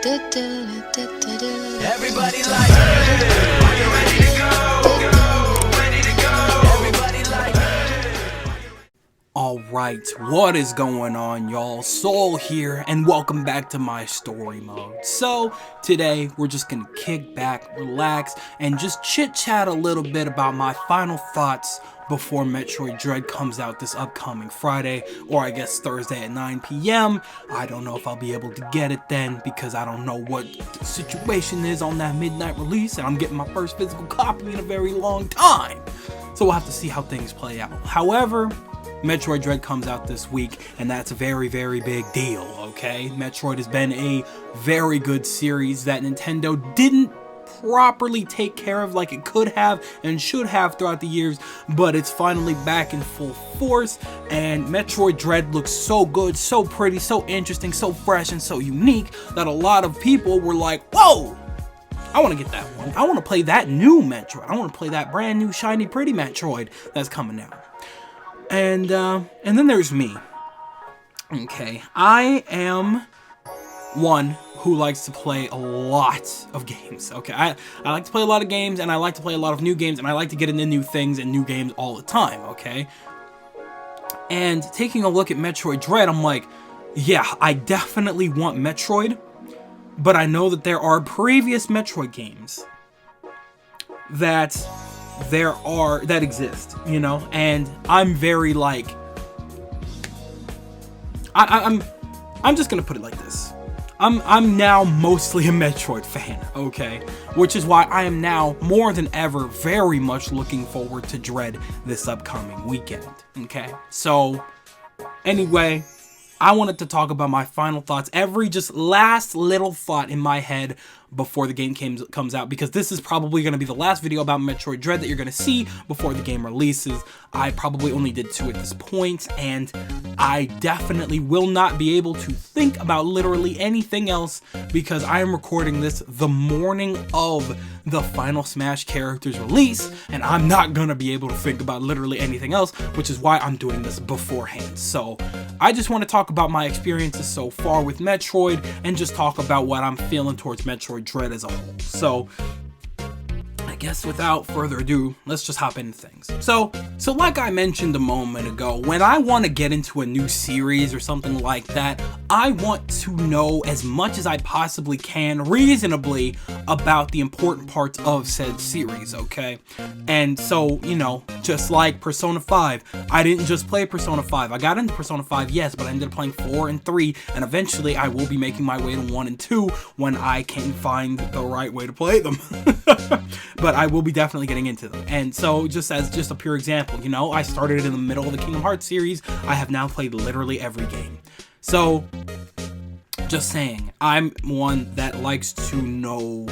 Everybody like, hey, are you ready to go? Ready to go? Everybody like, hey. Alright, what is going on, y'all? Soul here, and welcome back to my story mode. So, today, we're just gonna kick back, relax, and just chit-chat a little bit about my final thoughts before Metroid Dread comes out this upcoming Friday, or I guess Thursday at 9 p.m. I don't know if I'll be able to get it then, because I don't know what the situation is on that midnight release, and I'm getting my first physical copy in a very long time. So we'll have to see how things play out. However, Metroid Dread comes out this week, and that's a very, very big deal, okay? Metroid has been a very good series that Nintendo didn't properly take care of like it could have and should have throughout the years, but it's finally back in full force, and Metroid Dread looks so good, so pretty, so interesting, so fresh, and so unique that a lot of people were like, whoa! I want to get that one. I want to play that new Metroid. I want to play that brand new, shiny, pretty Metroid that's coming out. And then there's me. Okay, I am one who likes to play a lot of games. Okay, I like to play a lot of games, and I like to play a lot of new games, and I like to get into new things and new games all the time, okay? And taking a look at Metroid Dread, I'm like, yeah, I definitely want Metroid, but I know that there are previous Metroid games that exist, you know, and I'm very like, I'm just gonna put it like this. I'm now mostly a Metroid fan, okay? Which is why I am now more than ever very much looking forward to Dread this upcoming weekend, okay? So, anyway, I wanted to talk about my final thoughts, every just last little thought in my head before the game comes out, because this is probably going to be the last video about Metroid Dread that you're going to see before the game releases. I probably only did 2 at this point, and I definitely will not be able to think about literally anything else, because I am recording this the morning of the Final Smash character's release, and I'm not going to be able to think about literally anything else, which is why I'm doing this beforehand. So I just want to talk about my experiences so far with Metroid, and just talk about what I'm feeling towards Metroid Dread as a whole. So I guess without further ado, let's just hop into things. So like I mentioned a moment ago, when I want to get into a new series or something like that, I want to know as much as I possibly can reasonably about the important parts of said series, okay? And so, you know, just like Persona 5, I didn't just play Persona 5. I got into Persona 5, yes, but I ended up playing 4 and 3, and eventually I will be making my way to 1 and 2 when I can find the right way to play them. But I will be definitely getting into them. And so, just as just a pure example, you know, I started in the middle of the Kingdom Hearts series. I have now played literally every game. So, just saying, I'm one that likes to know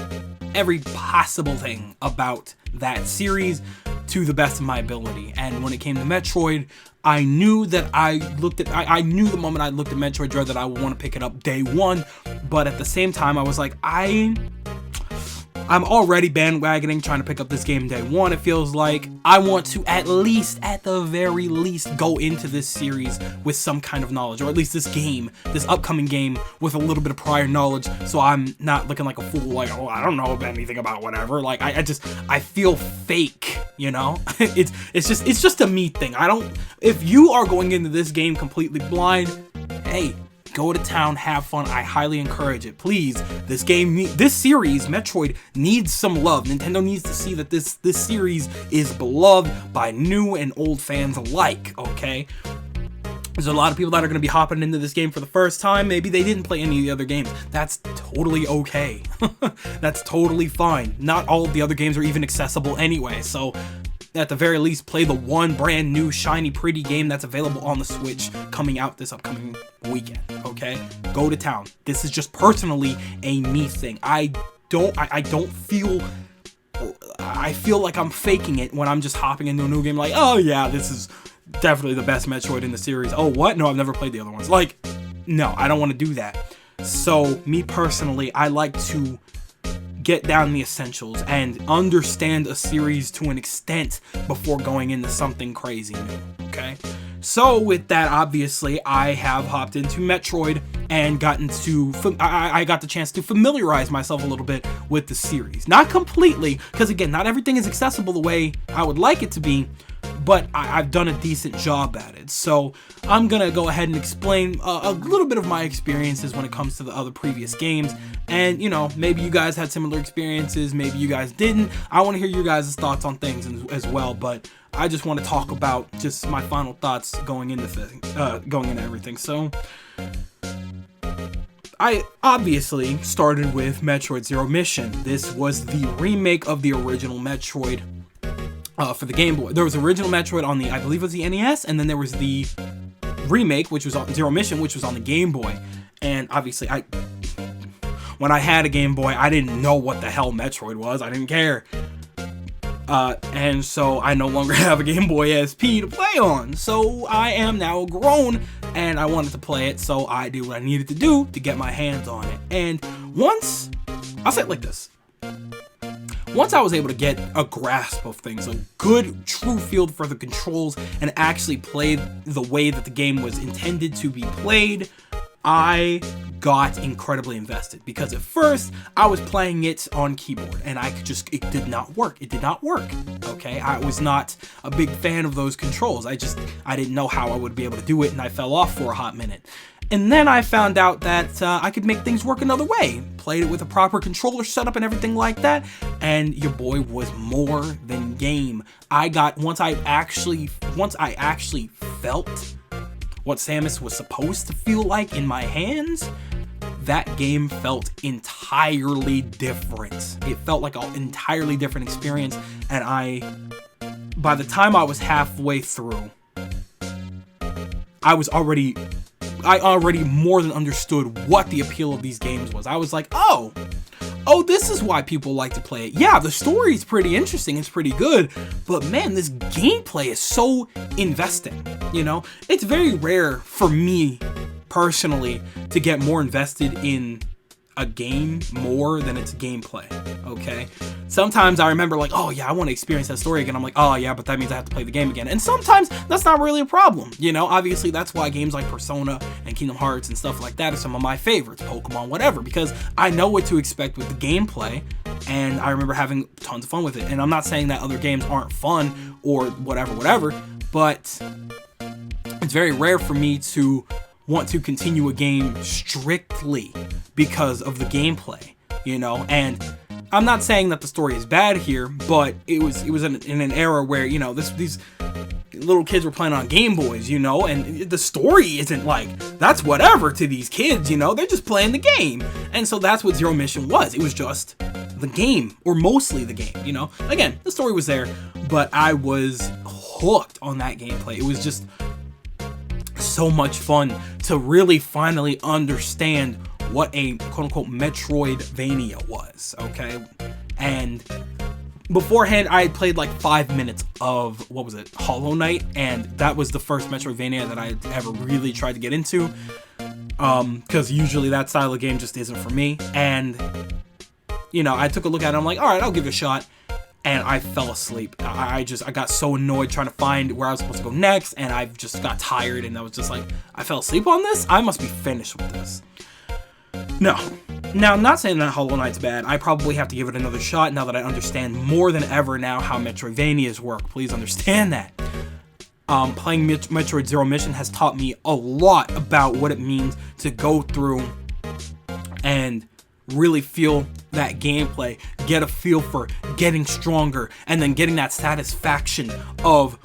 every possible thing about that series to the best of my ability. And when it came to Metroid, I knew that I knew the moment I looked at Metroid Dread that I would want to pick it up day one. But at the same time, I was like, I'm already bandwagoning trying to pick up this game day one. It feels like I want to at the very least, go into this series with some kind of knowledge, or at least this upcoming game, with a little bit of prior knowledge, so I'm not looking like a fool, like, oh, I don't know anything about whatever. Like, I feel fake, you know? It's just a me thing. If you are going into this game completely blind, hey, go to town, have fun. I highly encourage it. Please, this series, Metroid, needs some love. Nintendo needs to see that this series is beloved by new and old fans alike, okay? There's a lot of people that are going to be hopping into this game for the first time. Maybe they didn't play any of the other games. That's totally okay. That's totally fine. Not all of the other games are even accessible anyway, so at the very least, play the one brand new, shiny, pretty game that's available on the Switch coming out this upcoming weekend, okay? Go to town. This is just personally a me thing. I feel like I'm faking it when I'm just hopping into a new game like, oh yeah, this is definitely the best Metroid in the series. Oh, what? No, I've never played the other ones. Like, no, I don't want to do that. So, me personally, I like to get down the essentials and understand a series to an extent before going into something crazy new, okay? So with that, obviously, I have hopped into Metroid and I got the chance to familiarize myself a little bit with the series. Not completely, because again, not everything is accessible the way I would like it to be, but I've done a decent job at it. So I'm gonna go ahead and explain a little bit of my experiences when it comes to the other previous games. And, you know, maybe you guys had similar experiences, maybe you guys didn't. I want to hear your guys' thoughts on things as well, but I just want to talk about just my final thoughts going into everything. So I obviously started with Metroid Zero Mission. This was the remake of the original Metroid for the Game Boy. There was original Metroid on I believe it was the NES, and then there was the remake, which was on Zero Mission, which was on the Game Boy. And obviously, when I had a Game Boy, I didn't know what the hell Metroid was. I didn't care. And so I no longer have a Game Boy SP to play on. So I am now grown, and I wanted to play it, so I did what I needed to do to get my hands on it. And I'll say it like this. Once I was able to get a grasp of things, a good, true feel for the controls, and actually play the way that the game was intended to be played, I got incredibly invested. Because at first, I was playing it on keyboard, and it did not work. It did not work, okay? I was not a big fan of those controls. I didn't know how I would be able to do it, and I fell off for a hot minute. And then I found out that I could make things work another way. Played it with a proper controller setup and everything like that, and your boy was more than game. Once I actually felt what Samus was supposed to feel like in my hands, that game felt entirely different. It felt like an entirely different experience, and by the time I was halfway through, I already more than understood what the appeal of these games was. I was like, oh, this is why people like to play it. Yeah, the story is pretty interesting, it's pretty good, but man, this gameplay is so investing, you know? It's very rare for me, personally, to get more invested in a game more than its gameplay, okay? Sometimes I remember like, oh yeah, I want to experience that story again. I'm like, oh yeah, but that means I have to play the game again. And sometimes that's not really a problem, you know? Obviously, that's why games like Persona and Kingdom Hearts and stuff like that are some of my favorites, Pokemon, whatever, because I know what to expect with the gameplay, and I remember having tons of fun with it. And I'm not saying that other games aren't fun or whatever, but it's very rare for me to want to continue a game strictly because of the gameplay, you know? And I'm not saying that the story is bad here, but it was in an era where, you know, these little kids were playing on Game Boys, you know, and the story isn't like, that's whatever to these kids, you know, they're just playing the game. And so that's what Zero Mission was. It was just the game, or mostly the game, you know? Again, the story was there, but I was hooked on that gameplay. It was just so much fun to really finally understand what a quote-unquote Metroidvania was, okay? And beforehand, I had played like 5 minutes of, Hollow Knight, and that was the first Metroidvania that I had ever really tried to get into, because usually that style of game just isn't for me. And, you know, I took a look at it, I'm like, alright, I'll give it a shot. And I fell asleep. I got so annoyed trying to find where I was supposed to go next, and I just got tired, and I was just like, I fell asleep on this? I must be finished with this. No. Now, I'm not saying that Hollow Knight's bad. I probably have to give it another shot now that I understand more than ever now how Metroidvanias work. Please understand that. Playing Metroid Zero Mission has taught me a lot about what it means to go through and really feel that gameplay, get a feel for getting stronger, and then getting that satisfaction of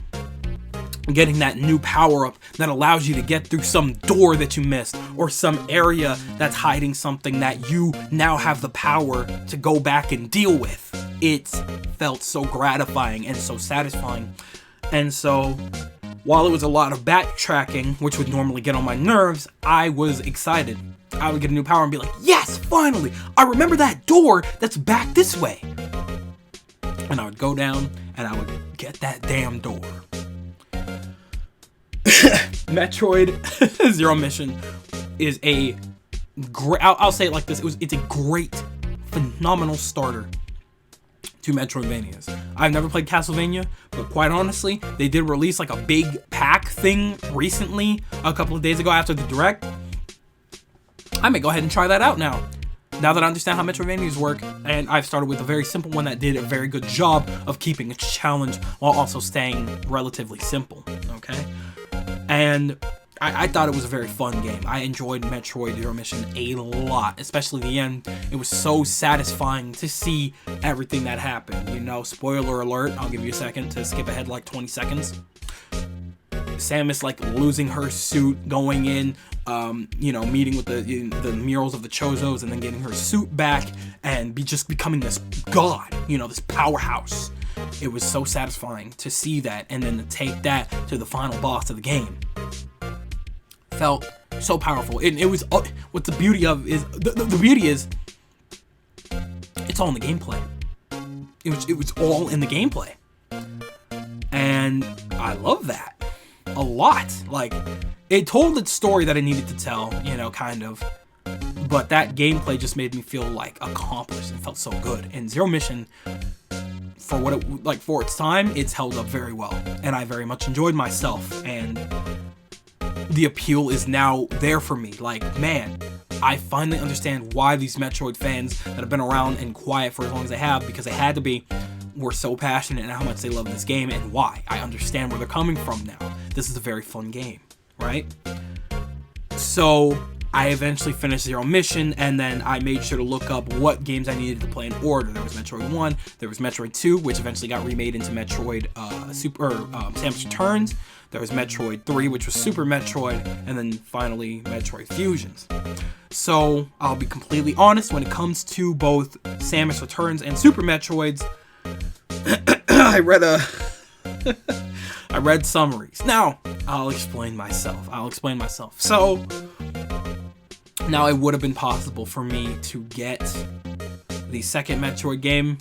getting that new power-up that allows you to get through some door that you missed, or some area that's hiding something that you now have the power to go back and deal with. It felt so gratifying and so satisfying. And so, while it was a lot of backtracking, which would normally get on my nerves, I was excited. I would get a new power and be like, yes, finally! I remember that door that's back this way! And I would go down, and I would get that damn door. Metroid Zero Mission is a great, I'll say it like this, it's a great, phenomenal starter to Metroidvanias. I've never played Castlevania, but quite honestly, they did release like a big pack thing recently, a couple of days ago after the Direct. I may go ahead and try that out now. Now that I understand how Metroidvanias work, and I've started with a very simple one that did a very good job of keeping a challenge while also staying relatively simple, okay? And I thought it was a very fun game. I enjoyed Metroid Zero Mission a lot, especially the end. It was so satisfying to see everything that happened, you know? Spoiler alert, I'll give you a second to skip ahead like 20 seconds. Samus like losing her suit, going in, you know, meeting with the murals of the Chozos, and then getting her suit back and just becoming this god, you know, this powerhouse. It was so satisfying to see that, and then to take that to the final boss of the game. Felt so powerful. It was what the beauty of is the beauty is it's all in the gameplay. It was all in the gameplay, and I love that a lot. Like, it told its story that it needed to tell, you know, kind of, but that gameplay just made me feel like accomplished and felt so good. And Zero Mission, for what it like for its time, it's held up very well, and I very much enjoyed myself, and the appeal is now there for me. Like, man, I finally understand why these Metroid fans that have been around and quiet for as long as they have, because they had to be, were so passionate and how much they love this game and why. I understand where they're coming from now. This is a very fun game, right? So I eventually finished Zero Mission, and then I made sure to look up what games I needed to play in order. There was Metroid 1, there was Metroid 2, which eventually got remade into Metroid Samus Returns. There was Metroid 3, which was Super Metroid, and then finally Metroid Fusions. So I'll be completely honest, when it comes to both Samus Returns and Super Metroids, I read summaries. Now, I'll explain myself. So, now it would have been possible for me to get the second Metroid game,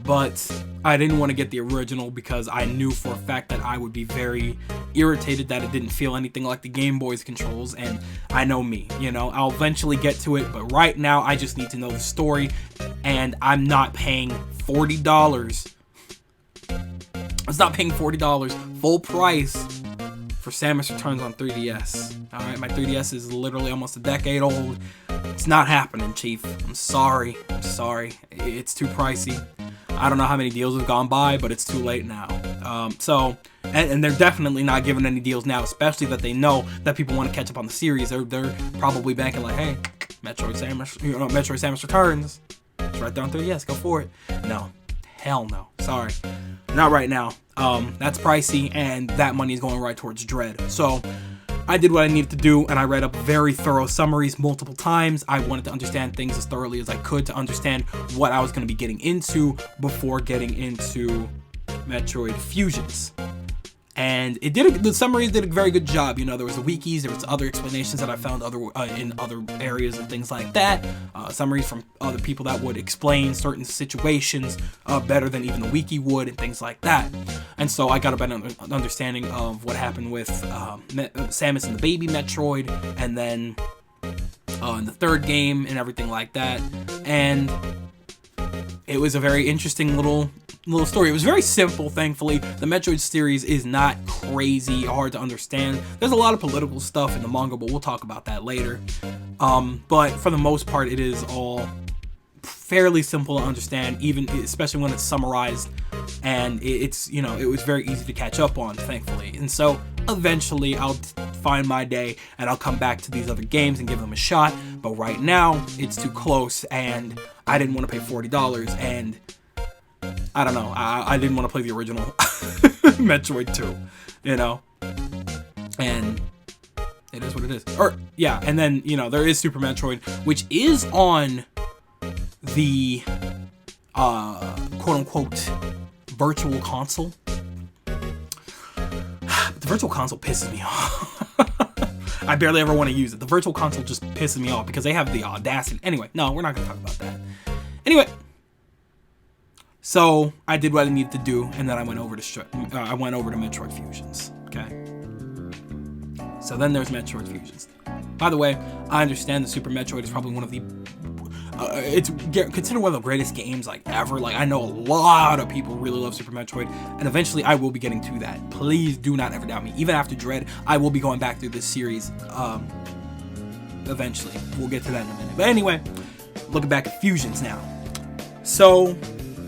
but I didn't want to get the original because I knew for a fact that I would be very irritated that it didn't feel anything like the Game Boy's controls, and I know me, you know, I'll eventually get to it, but right now I just need to know the story, and I'm not paying $40. I was not paying $40 full price for Samus Returns on 3DS. Alright, my 3DS is literally almost a decade old. It's not happening, Chief. I'm sorry. It's too pricey. I don't know how many deals have gone by, but it's too late now. And they're definitely not giving any deals now, especially that they know that people want to catch up on the series. They're probably banking like, hey, Metroid Samus Returns. It's right there on 3DS. Go for it. No. Hell no. Sorry. Not right now. That's pricey, and that money is going right towards Dread. So I did what I needed to do, and I read up very thorough summaries multiple times. I wanted to understand things as thoroughly as I could to understand what I was going to be getting into before getting into Metroid Fusions. And the summaries did a very good job. You know, there was the wikis, there was other explanations that I found in other areas and things like that. Summaries from other people that would explain certain situations better than even the wiki would, and things like that. And so I got a better understanding of what happened with Samus and the baby Metroid, and then in the third game and everything like that. And it was a very interesting little story. It was very simple, thankfully. The Metroid series is not crazy hard to understand. There's a lot of political stuff in the manga, but we'll talk about that later. But for the most part, it is all fairly simple to understand, even especially when it's summarized, and it's, you know, it was very easy to catch up on, thankfully. And so eventually I'll find my day and I'll come back to these other games and give them a shot, but right now it's too close, and I didn't want to pay $40, and I don't know, I didn't want to play the original Metroid 2, you know, and it is what it is. Or, yeah, and then, you know, there is Super Metroid, which is on the, quote-unquote, virtual console. The virtual console pisses me off. I barely ever want to use it. The virtual console just pisses me off because they have the audacity. Anyway, no, we're not going to talk about that. Anyway, so I did what I needed to do, and then I went over to Metroid Fusions. Okay. So then there's Metroid Fusions. By the way, I understand the Super Metroid is probably one of the It's considered one of the greatest games like ever. Like, I know a lot of people really love Super Metroid, and eventually I will be getting to that. Please do not ever doubt me. Even after Dread, I will be going back through this series eventually. We'll get to that in a minute. But anyway, looking back at Fusions now. So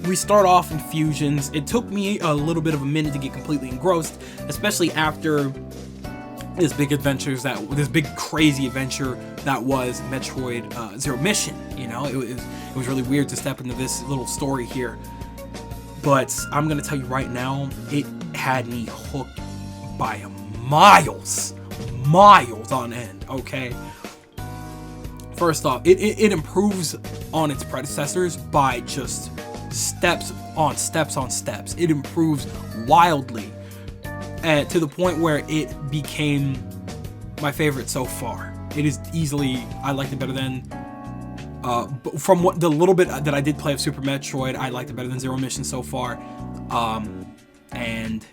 we start off in Fusions. It took me a little bit of a minute to get completely engrossed, especially after this big crazy adventure that was Metroid Zero Mission. You know, it was really weird to step into this little story here, but I'm gonna tell you right now, it had me hooked by miles on end. Okay, first off, it improves on its predecessors by just steps on steps. It improves wildly, and to the point where it became my favorite so far. It is easily, I liked it better than, from what the little bit that I did play of Super Metroid, I liked it better than Zero Mission so far. And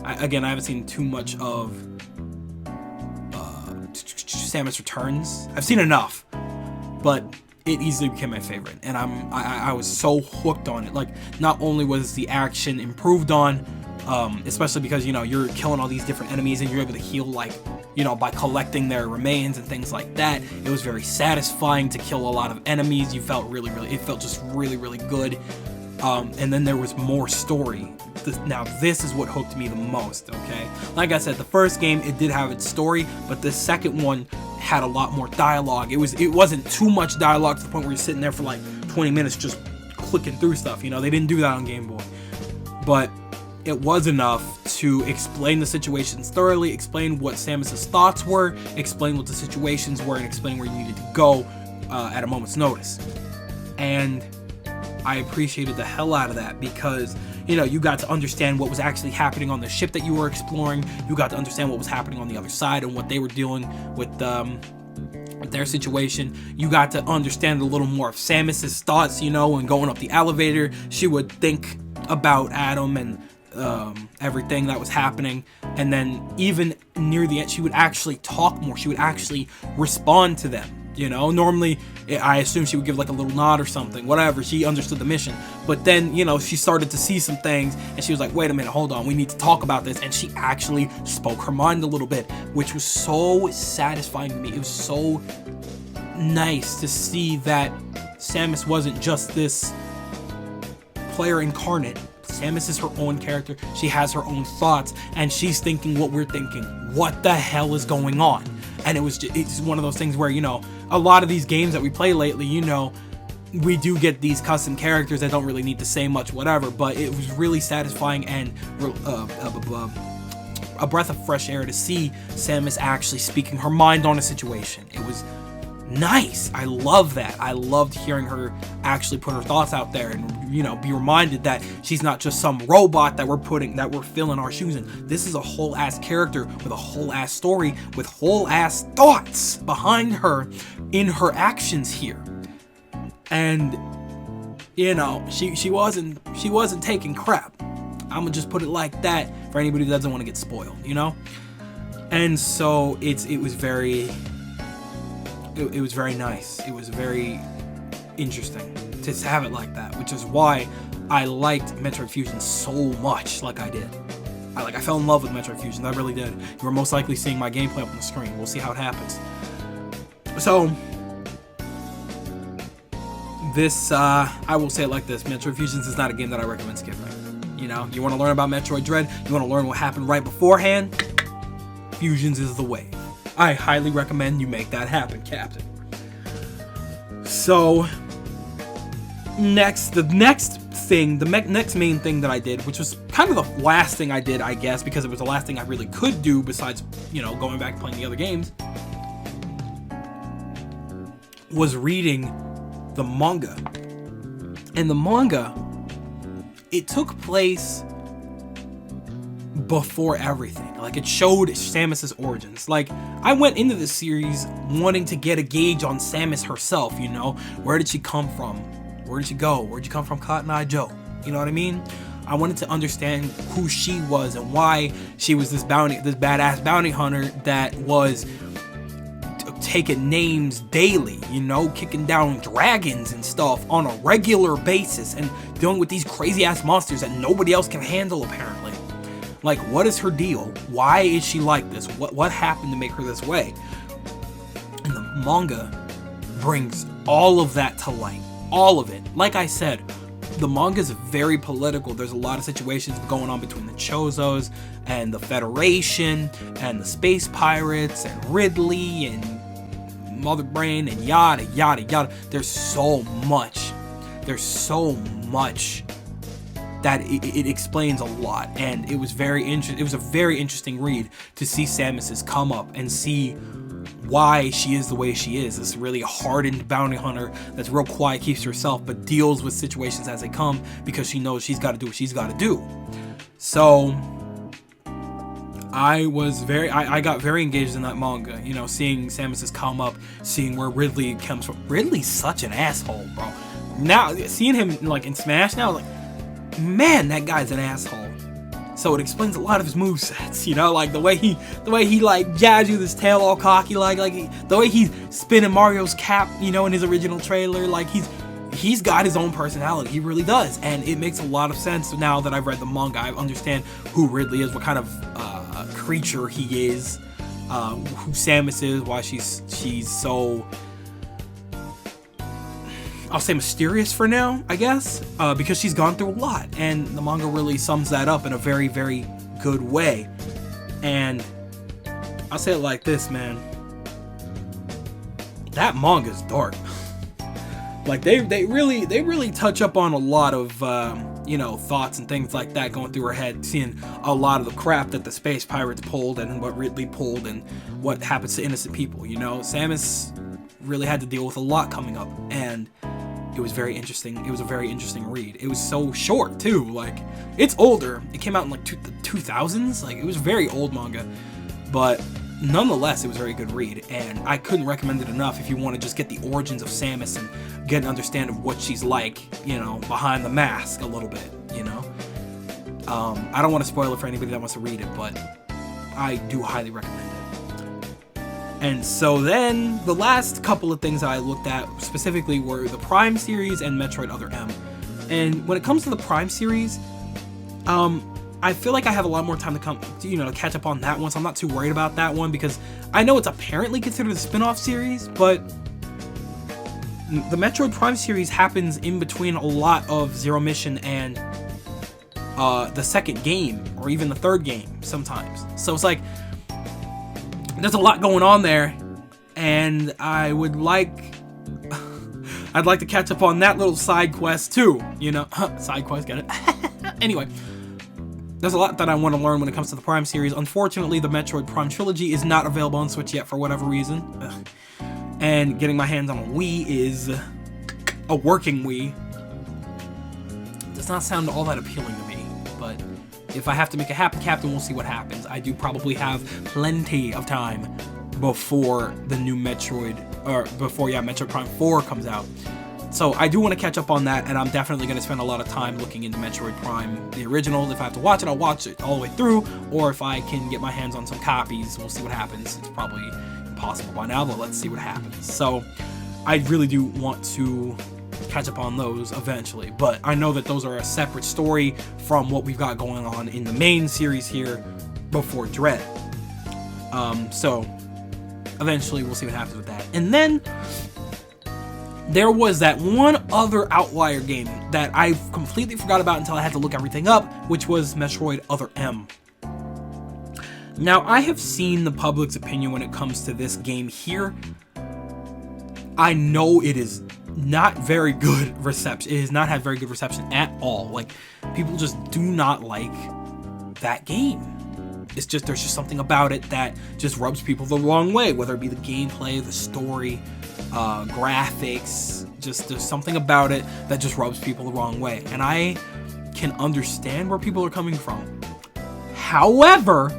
I haven't seen too much of Samus Returns. I've seen enough, but it easily became my favorite, and I was so hooked on it. Like, not only was the action improved on, especially because, you know, you're killing all these different enemies and you're able to heal, like, you know, by collecting their remains and things like that. It was very satisfying to kill a lot of enemies. You felt it felt just really good. And then there was more story. Now this is what hooked me the most, okay? Like I said, the first game, it did have its story, but the second one had a lot more dialogue. It wasn't too much dialogue to the point where you're sitting there for like 20 minutes just clicking through stuff, you know? They didn't do that on Game Boy. But it was enough to explain the situations thoroughly, explain what Samus's thoughts were, explain what the situations were, and explain where you needed to go at a moment's notice. And I appreciated the hell out of that because, you know, you got to understand what was actually happening on the ship that you were exploring. You got to understand what was happening on the other side and what they were dealing with their situation. You got to understand a little more of Samus's thoughts, you know, when going up the elevator, she would think about Adam and everything that was happening, and then even near the end she would actually talk more. She would actually respond to them, you know. Normally I assume she would give like a little nod or something, whatever. She understood the mission, but then, you know, she started to see some things and she was like, wait a minute, hold on, we need to talk about this, and she actually spoke her mind a little bit, which was so satisfying to me. It was so nice to see that Samus wasn't just this player incarnate. Samus is her own character. She has her own thoughts, and she's thinking what we're thinking. What the hell is going on? And it's one of those things where, you know, a lot of these games that we play lately, you know, we do get these custom characters that don't really need to say much, whatever, but it was really satisfying and a breath of fresh air to see Samus actually speaking her mind on a situation. It was nice. I love that. I loved hearing her actually put her thoughts out there and, you know, be reminded that she's not just some robot that we're filling our shoes in. This is a whole ass character with a whole ass story with whole ass thoughts behind her in her actions here. And, you know, she wasn't taking crap. I'm gonna just put it like that for anybody who doesn't want to get spoiled, you know? And so it was very nice. It was very interesting to have it like that, which is why I liked Metroid Fusion so much like I did. I fell in love with Metroid Fusion. I really did. You are most likely seeing my gameplay up on the screen. We'll see how it happens. So this, I will say it like this: Metroid Fusions is not a game that I recommend skipping. You know, you want to learn about Metroid Dread, you want to learn what happened right beforehand, Fusions is the way. I highly recommend you make that happen, Captain. So, the next main thing that I did, which was kind of the last thing I did, I guess, because it was the last thing I really could do besides, you know, going back and playing the other games, was reading the manga. And the manga, it took place before everything. Like, it showed Samus's origins. Like, I went into this series wanting to get a gauge on Samus herself, you know? Where did she come from? Where did she go? Where'd you come from, Cotton Eye Joe? You know what I mean? I wanted to understand who she was and why she was this badass bounty hunter that was taking names daily, you know, kicking down dragons and stuff on a regular basis and dealing with these crazy ass monsters that nobody else can handle apparently. Like, what is her deal? Why is she like this? What happened to make her this way? And the manga brings all of that to light. All of it. Like I said, the manga is very political. There's a lot of situations going on between the Chozos and the Federation and the space pirates and Ridley and Mother Brain and yada yada yada. There's so much. There's so much that it explains a lot, and it was very interesting. It was a very interesting read to see Samus's come up and see why she is the way she is. This really hardened bounty hunter that's real quiet, keeps to herself, but deals with situations as they come because she knows she's got to do what she's got to do. So I got very engaged in that manga, you know, seeing Samus's come up, seeing where Ridley comes from. Ridley's such an asshole, bro. Now seeing him like in Smash now, like, man, that guy's an asshole. So it explains a lot of his movesets, you know, like the way he like jabs you with his tail all cocky, the way he's spinning Mario's cap, you know, in his original trailer. Like he's got his own personality. He really does, and it makes a lot of sense now that I've read the manga. I understand who Ridley is, what kind of creature he is, who Samus is, why she's so, I'll say, mysterious for now, I guess, because she's gone through a lot, and the manga really sums that up in a very, very good way. And I'll say it like this, man, that manga's dark. Like they really touch up on a lot of you know, thoughts and things like that going through her head, seeing a lot of the crap that the space pirates pulled and what Ridley pulled and what happens to innocent people. You know, Samus really had to deal with a lot coming up, and it was very interesting. It was a very interesting read. It was so short too. Like, it's older. It came out in like the 2000s. Like, it was very old manga, but nonetheless, it was a very good read, and I couldn't recommend it enough if you want to just get the origins of Samus and get an understanding of what she's like, you know, behind the mask a little bit, you know. I don't want to spoil it for anybody that wants to read it, but I do highly recommend it. And so then the last couple of things that I looked at specifically were the Prime series and Metroid Other M. And when it comes to the Prime series, I feel like I have a lot more time to catch up on that one, so I'm not too worried about that one, because I know it's apparently considered a spin-off series, but the Metroid Prime series happens in between a lot of Zero Mission and the second game, or even the third game sometimes. So it's like, there's a lot going on there, and I'd like to catch up on that little side quest too, you know. Side quest, get it? Anyway, there's a lot that I want to learn when it comes to the Prime series. Unfortunately, the Metroid Prime Trilogy is not available on Switch yet for whatever reason. Ugh. And getting my hands on a Wii is a working Wii. Does not sound all that appealing to me, but if I have to make it happen, Captain, we'll see what happens. I do probably have plenty of time before the new Metroid, or before, Metroid Prime 4 comes out. So I do want to catch up on that, and I'm definitely going to spend a lot of time looking into Metroid Prime, the original. If I have to watch it, I'll watch it all the way through, or if I can get my hands on some copies, we'll see what happens. It's probably impossible by now, but let's see what happens. So I really do want to catch up on those eventually, but I know that those are a separate story from what we've got going on in the main series here before Dread. So eventually we'll see what happens with that. And then there was that one other outlier game that I completely forgot about until I had to look everything up, which was Metroid Other M. Now, I have seen the public's opinion when it comes to this game here. I know it is not very good reception. It has not had very good reception at all. Like, people just do not like that game. It's just, there's just something about it that just rubs people the wrong way, whether it be the gameplay, the story, graphics. Just, there's something about it that just rubs people the wrong way, and I can understand where people are coming from. However,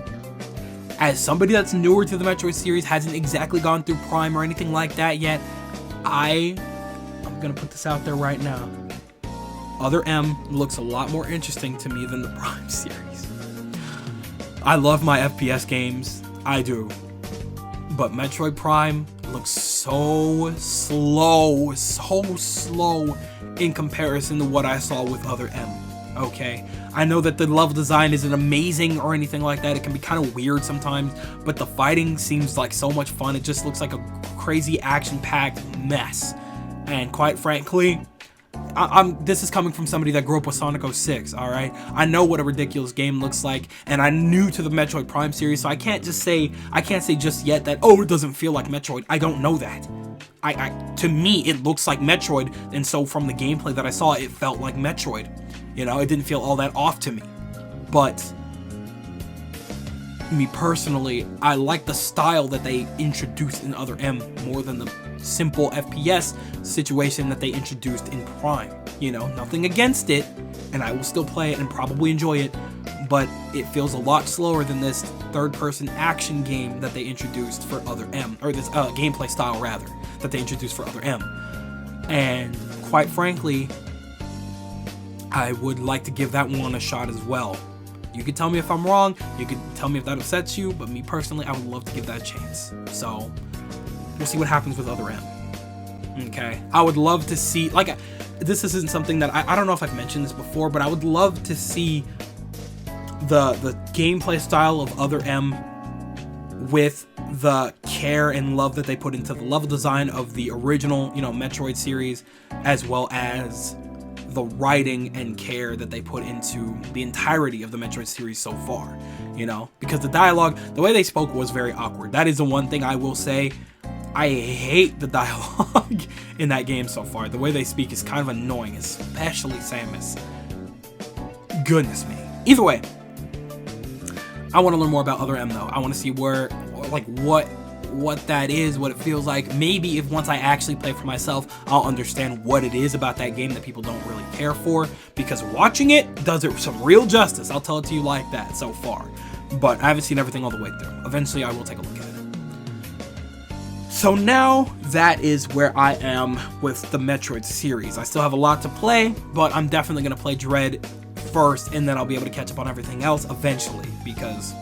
as somebody that's newer to the Metroid series, hasn't exactly gone through Prime or anything like that yet, I'm gonna put this out there right now. Other M looks a lot more interesting to me than the Prime series. I love my FPS games, I do, but Metroid Prime looks so slow in comparison to what I saw with Other M. Okay, I know that the level design isn't amazing or anything like that. It can be kind of weird sometimes, but the fighting seems like so much fun. It just looks like a crazy action-packed mess. And quite frankly, this is coming from somebody that grew up with Sonic 06, alright? I know what a ridiculous game looks like, and I'm new to the Metroid Prime series, so I can't say just yet that, oh, it doesn't feel like Metroid. I don't know that. To me, it looks like Metroid, and so from the gameplay that I saw, it felt like Metroid. You know, it didn't feel all that off to me. But me personally, I like the style that they introduced in Other M more than the simple FPS situation that they introduced in Prime. You know, nothing against it, and I will still play it and probably enjoy it, but it feels a lot slower than this third-person action game that they introduced for Other M, or this gameplay style rather, that they introduced for Other M. And quite frankly, I would like to give that one a shot as well. You could tell me if I'm wrong, you could tell me if that upsets you, but me personally, I would love to give that a chance. So, we'll see what happens with Other M. Okay? I would love to see, like, this isn't something that, I don't know if I've mentioned this before, but I would love to see the gameplay style of Other M with the care and love that they put into the level design of the original, you know, Metroid series, as well as the writing and care that they put into the entirety of the Metroid series so far, you know, because the dialogue, the way they spoke was very awkward. That is the one thing I will say. I hate the dialogue in that game so far. The way they speak is kind of annoying, especially Samus. Goodness me. Either way, I want to learn more about Other M though. I want to see where, like, what that is, what it feels like. Maybe if once I actually play for myself, I'll understand what it is about that game that people don't really care for, because watching it does it some real justice. I'll tell it to you like that so far, but I haven't seen everything all the way through. Eventually I will take a look at it. So now that is where I am with the Metroid series. I still have a lot to play, but I'm definitely going to play Dread first, and then I'll be able to catch up on everything else eventually, because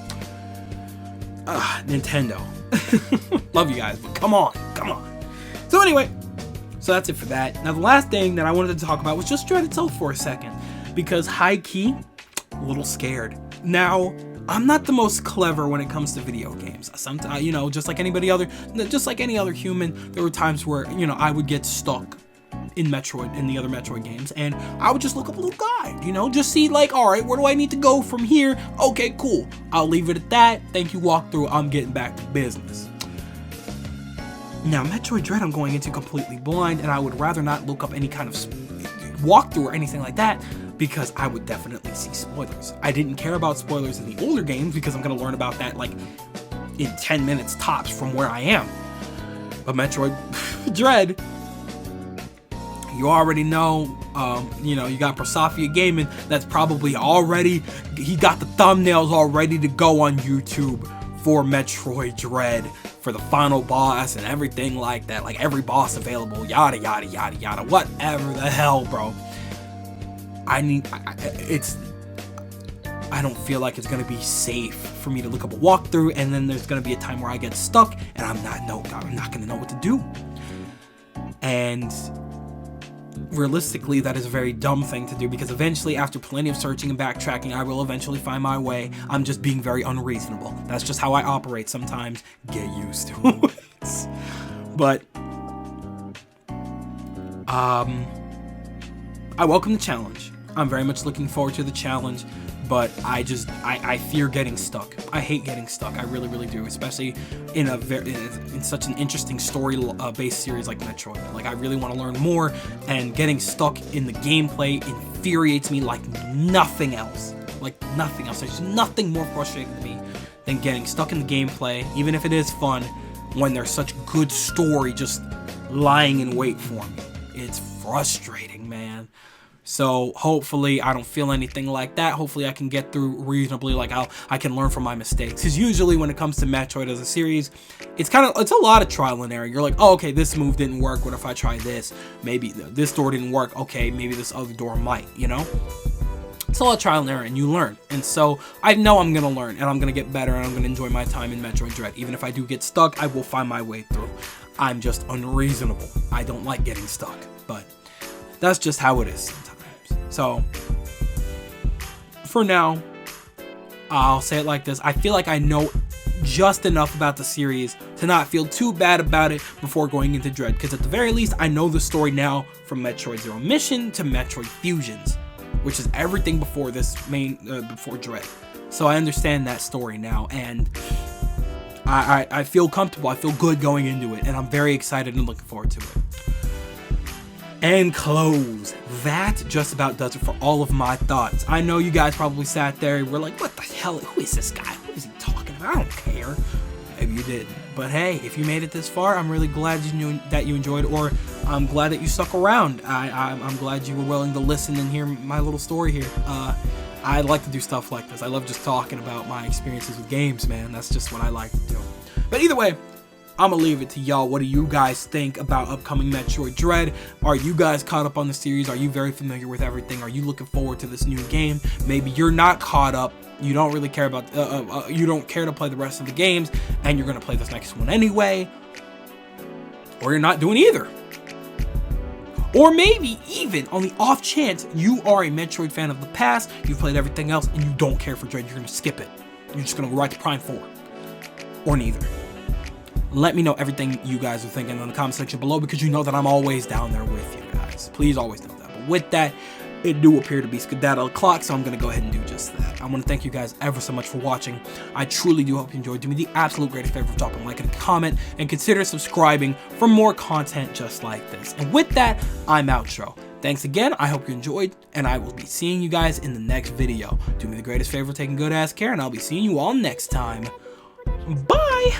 Nintendo. Love you guys, but come on. So anyway, so that's it for that. Now the last thing that I wanted to talk about was just Dread itself for a second, because high key, a little scared. Now, I'm not the most clever when it comes to video games. Sometimes, you know, just like any other human, there were times where, you know, I would get stuck in the other Metroid games, and I would just look up a little guide, you know, just see like, all right, where do I need to go from here? Okay, cool. I'll leave it at that. Thank you, walkthrough. I'm getting back to business. Now, Metroid Dread, I'm going into completely blind, and I would rather not look up any kind of walkthrough or anything like that, because I would definitely see spoilers. I didn't care about spoilers in the older games because I'm going to learn about that like in 10 minutes tops from where I am. But Metroid Dread, you already know, you know, you got Prosafia Gaming, that's probably already, he got the thumbnails all ready to go on YouTube for Metroid Dread, for the final boss and everything like that, like every boss available, yada yada yada yada, whatever the hell, bro. I don't feel like it's gonna be safe for me to look up a walkthrough, and then there's gonna be a time where I get stuck and I'm not gonna know what to do. And realistically, that is a very dumb thing to do, because eventually, after plenty of searching and backtracking, I will eventually find my way. I'm just being very unreasonable. That's just how I operate sometimes. Get used to it. But I welcome the challenge. I'm very much looking forward to the challenge, but I fear getting stuck. I hate getting stuck. I really, really do, especially in such an interesting story based series like Metroid. Like, I really want to learn more, and getting stuck in the gameplay infuriates me like nothing else. Like nothing else. There's nothing more frustrating to me than getting stuck in the gameplay, even if it is fun, when there's such good story just lying in wait for me. It's frustrating, man. So hopefully I don't feel anything like that. Hopefully I can get through reasonably, like I can learn from my mistakes. Because usually when it comes to Metroid as a series, it's a lot of trial and error. You're like, oh, okay, this move didn't work. What if I try this? Maybe this door didn't work. Okay, maybe this other door might, you know? It's a lot of trial and error, and you learn. And so I know I'm going to learn, and I'm going to get better, and I'm going to enjoy my time in Metroid Dread. Even if I do get stuck, I will find my way through. I'm just unreasonable. I don't like getting stuck, but that's just how it is sometimes. So, for now, I'll say it like this. I feel like I know just enough about the series to not feel too bad about it before going into Dread, because at the very least, I know the story now from Metroid Zero Mission to Metroid Fusions, which is everything before this before Dread. So I understand that story now, and I feel comfortable, I feel good going into it, and I'm very excited and looking forward to it. And close. That just about does it for all of my thoughts. I know you guys probably sat there and were like, what the hell, who is this guy? What is he talking about? I don't care. Maybe you didn't. But hey, if you made it this far, I'm really glad that you enjoyed, or I'm glad that you stuck around. I'm glad you were willing to listen and hear my little story here. I like to do stuff like this. I love just talking about my experiences with games, man. That's just what I like to do. But either way, I'm gonna leave it to y'all. What do you guys think about upcoming Metroid Dread? Are you guys caught up on the series? Are you very familiar with everything? Are you looking forward to this new game? Maybe you're not caught up. You don't really care about, you don't care to play the rest of the games, and you're gonna play this next one anyway. Or you're not doing either. Or maybe even on the off chance you are a Metroid fan of the past, you've played everything else, and you don't care for Dread, you're gonna skip it. You're just gonna go right to Prime 4. Or neither. Let me know everything you guys are thinking in the comment section below, because you know that I'm always down there with you guys. Please always know that. But with that, it do appear to be skedaddle o'clock, so I'm going to go ahead and do just that. I want to thank you guys ever so much for watching. I truly do hope you enjoyed. Do me the absolute greatest favor of dropping a like and a comment, and consider subscribing for more content just like this. And with that, I'm outro. Thanks again, I hope you enjoyed, and I will be seeing you guys in the next video. Do me the greatest favor of taking good ass care, and I'll be seeing you all next time. Bye!